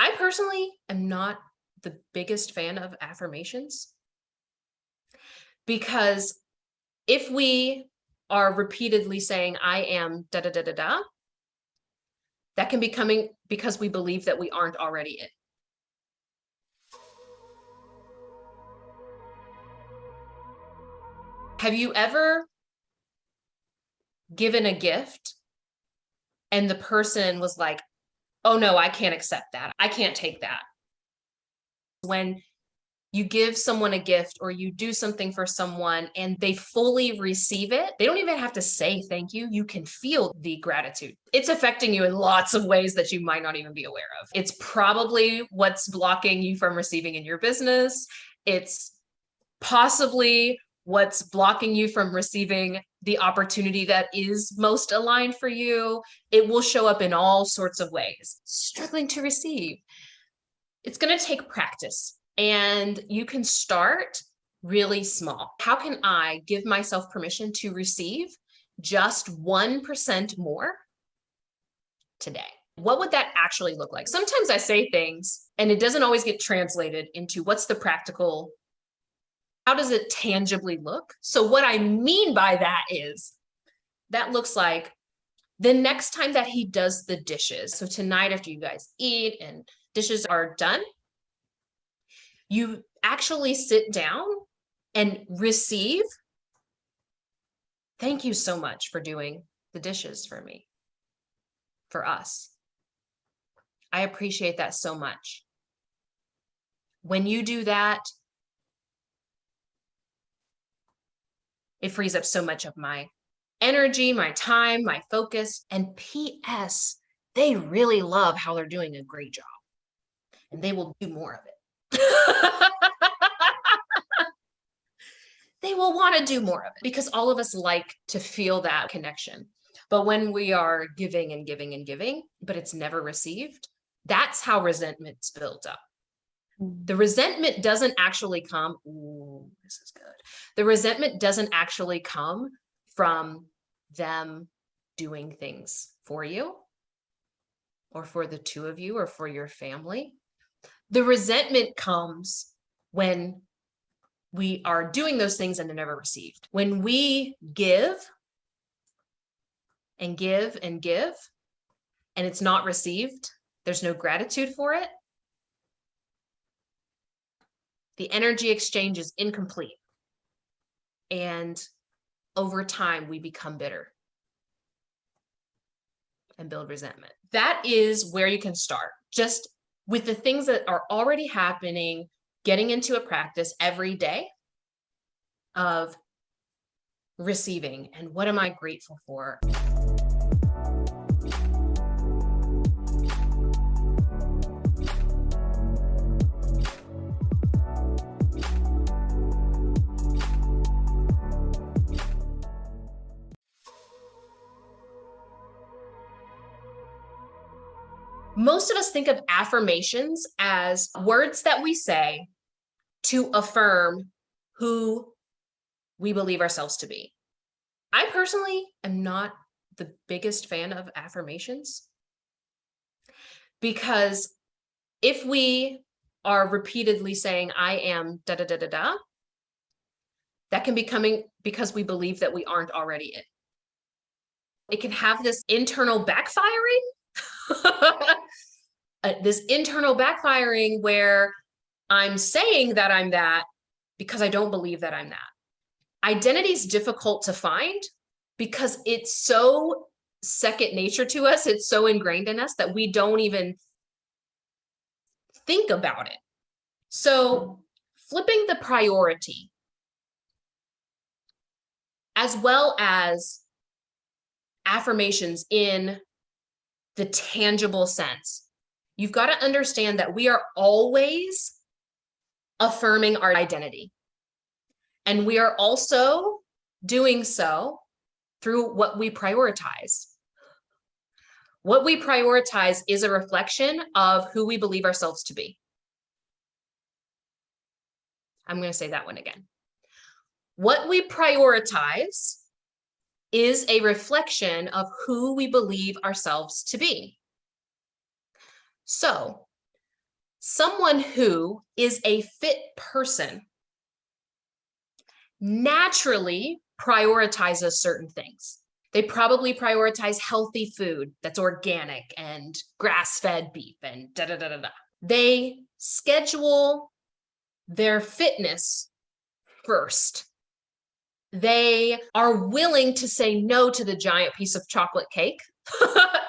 I personally am not the biggest fan of affirmations because if we are repeatedly saying, I am da da da da da, that can be coming because we believe that we aren't already it. Have you ever given a gift and the person was like, oh no, I can't accept that. I can't take that. When you give someone a gift or you do something for someone and they fully receive it, they don't even have to say thank you. You can feel the gratitude. It's affecting you in lots of ways that you might not even be aware of. It's probably what's blocking you from receiving in your business. It's possibly what's blocking you from receiving the opportunity that is most aligned for you. It will show up in all sorts of ways. Struggling to receive. It's going to take practice. And you can start really small. How can I give myself permission to receive just 1% more today? What would that actually look like? Sometimes I say things and it doesn't always get translated into what's the practical, how does it tangibly look? So what I mean by that is that looks like the next time that he does the dishes. So tonight after you guys eat and dishes are done, you actually sit down and receive, thank you so much for doing the dishes for me, for us. I appreciate that so much. When you do that, it frees up so much of my energy, my time, my focus. And P.S., they really love how they're doing a great job and they will do more of it. They will want to do more of it because all of us like to feel that connection. But when we are giving and giving and giving, but it's never received, that's how resentment's built up. The resentment doesn't actually come, ooh, this is good. The resentment doesn't actually come from them doing things for you or for the two of you or for your family. The resentment comes when we are doing those things and they're never received. When we give and give and give and it's not received, there's no gratitude for it, the energy exchange is incomplete. And over time, we become bitter and build resentment. That is where you can start. Just with the things that are already happening, getting into a practice every day of receiving and what am I grateful for? Most of us think of affirmations as words that we say to affirm who we believe ourselves to be. I personally am not the biggest fan of affirmations because if we are repeatedly saying, I am da da da da da, that can be coming because we believe that we aren't already it. It can have this internal backfiring. This internal backfiring where I'm saying that I'm that because I don't believe that I'm that. Identity is difficult to find because it's so second nature to us. It's so ingrained in us that we don't even think about it. So flipping the priority, as well as affirmations in the tangible sense, you've got to understand that we are always affirming our identity. And we are also doing so through what we prioritize. What we prioritize is a reflection of who we believe ourselves to be. I'm going to say that one again. What we prioritize is a reflection of who we believe ourselves to be. So Someone who is a fit person naturally prioritizes certain things. They probably prioritize healthy food that's organic and grass-fed beef and da da da da da. They schedule their fitness first. They are willing to say no to the giant piece of chocolate cake.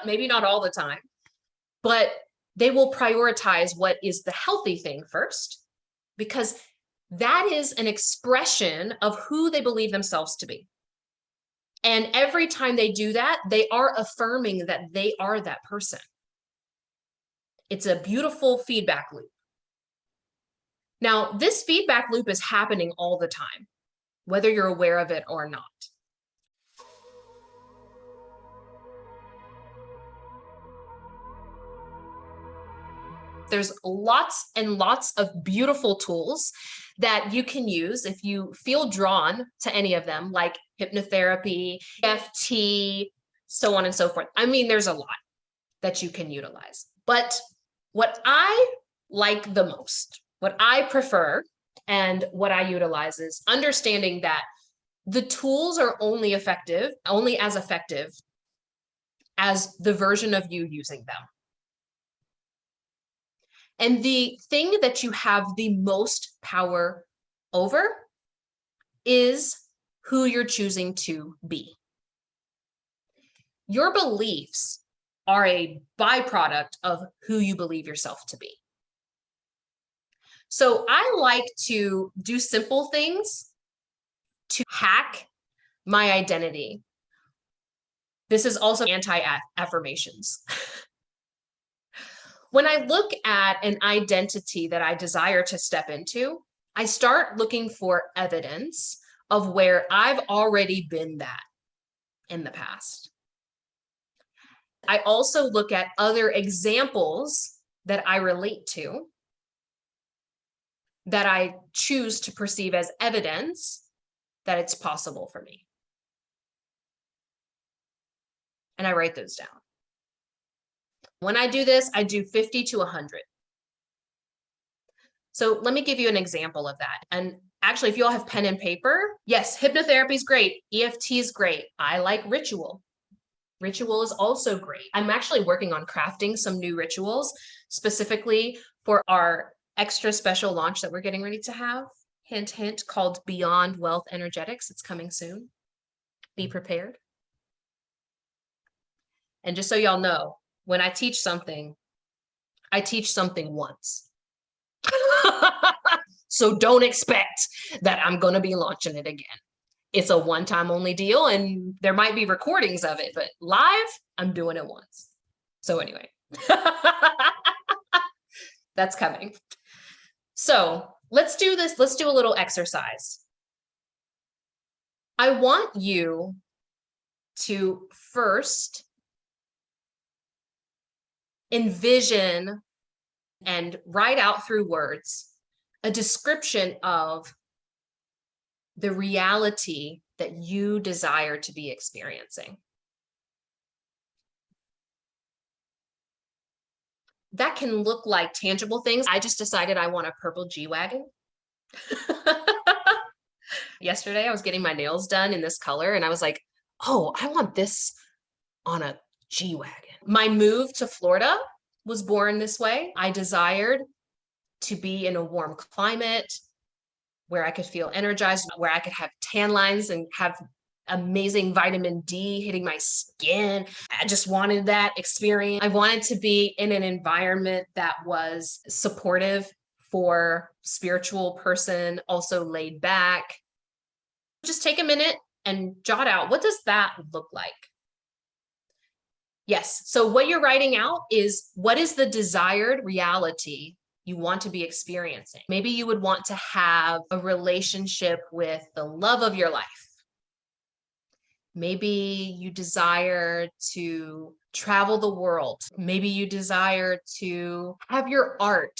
Maybe not all the time, but they will prioritize what is the healthy thing first, because that is an expression of who they believe themselves to be. And every time they do that, they are affirming that they are that person. It's a beautiful feedback loop. Now, this feedback loop is happening all the time, whether you're aware of it or not. There's lots and lots of beautiful tools that you can use if you feel drawn to any of them, like hypnotherapy, EFT, so on and so forth. I mean, there's a lot that you can utilize. But what I like the most, what I prefer, and what I utilize is understanding that the tools are only as effective as the version of you using them. And the thing that you have the most power over is who you're choosing to be. Your beliefs are a byproduct of who you believe yourself to be. So I like to do simple things to hack my identity. This is also anti-affirmations. When I look at an identity that I desire to step into, I start looking for evidence of where I've already been that in the past. I also look at other examples that I relate to, that I choose to perceive as evidence that it's possible for me. And I write those down. When I do this, I do 50 to 100. So let me give you an example of that. And actually, if you all have pen and paper, yes, hypnotherapy is great. EFT is great. I like ritual. Ritual is also great. I'm actually working on crafting some new rituals specifically for our extra special launch that we're getting ready to have. Hint, hint, called Beyond Wealth Energetics. It's coming soon. Be prepared. And just so y'all know, when I teach something once. So don't expect that I'm going to be launching it again. It's a one-time only deal, and there might be recordings of it, but live, I'm doing it once. So anyway, that's coming. So let's do this. Let's do a little exercise. I want you to first envision and write out through words a description of the reality that you desire to be experiencing. That can look like tangible things. I just decided I want a purple G-Wagon. Yesterday, I was getting my nails done in this color, and I was like, oh, I want this on a G-Wagon. My move to Florida was born this way. I desired to be in a warm climate where I could feel energized, where I could have tan lines and have amazing vitamin D hitting my skin. I just wanted that experience. I wanted to be in an environment that was supportive for spiritual person, also laid back. Just take a minute and jot out, what does that look like? Yes, so what you're writing out is, what is the desired reality you want to be experiencing? Maybe you would want to have a relationship with the love of your life. Maybe you desire to travel the world. Maybe you desire to have your art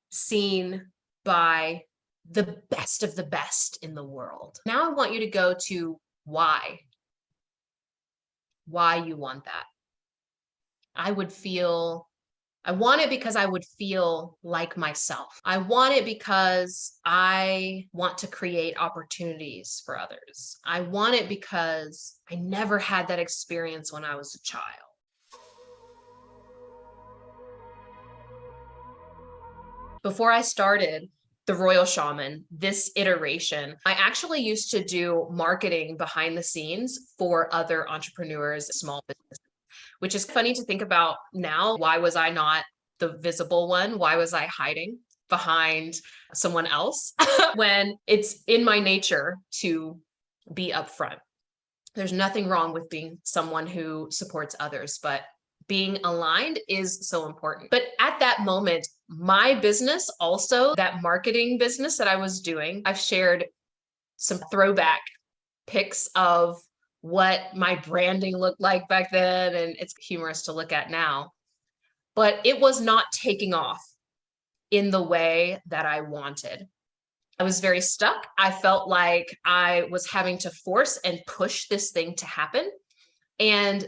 seen by the best of the best in the world. Now I want you to go to why you want that. I would feel I want it because I would feel like myself. I want it because I want to create opportunities for others. I want it because I never had that experience when I was a child. Before I started the Royal Shaman, this iteration, I actually used to do marketing behind the scenes for other entrepreneurs, small businesses, which is funny to think about now. Why was I not the visible one? Why was I hiding behind someone else when it's in my nature to be upfront? There's nothing wrong with being someone who supports others, but being aligned is so important. But at that moment, my business, also that marketing business that I was doing, I've shared some throwback pics of what my branding looked like back then. And it's humorous to look at now, but it was not taking off in the way that I wanted. I was very stuck. I felt like I was having to force and push this thing to happen, and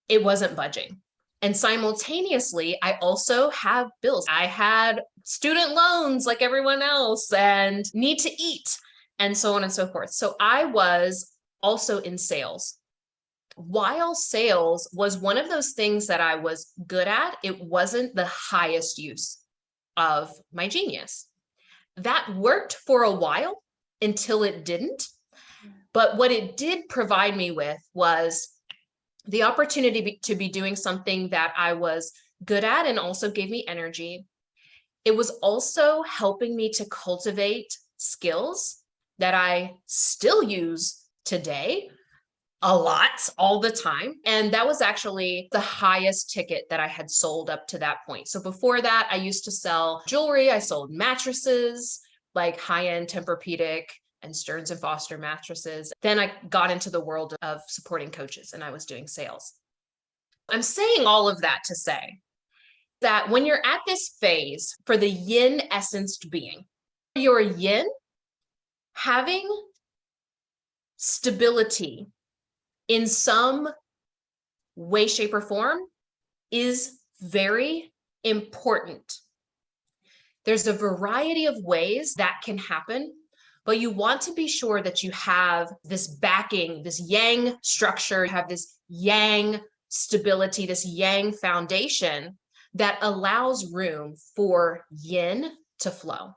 it wasn't budging. And simultaneously, I also have bills. I had student loans like everyone else and need to eat and so on and so forth. So I was also in sales. While sales was one of those things that I was good at, it wasn't the highest use of my genius. That worked for a while until it didn't. But what it did provide me with was the opportunity to be doing something that I was good at and also gave me energy. It was also helping me to cultivate skills that I still use today a lot, all the time. And that was actually the highest ticket that I had sold up to that point. So before that, I used to sell jewelry. I sold mattresses, like high-end Tempur-Pedic and Stearns and Foster mattresses. Then I got into the world of supporting coaches and I was doing sales. I'm saying all of that to say that when you're at this phase for the yin essenced being, your yin, having stability in some way, shape, or form is very important. There's a variety of ways that can happen, but you want to be sure that you have this backing, this yang structure, you have this yang stability, this yang foundation that allows room for yin to flow.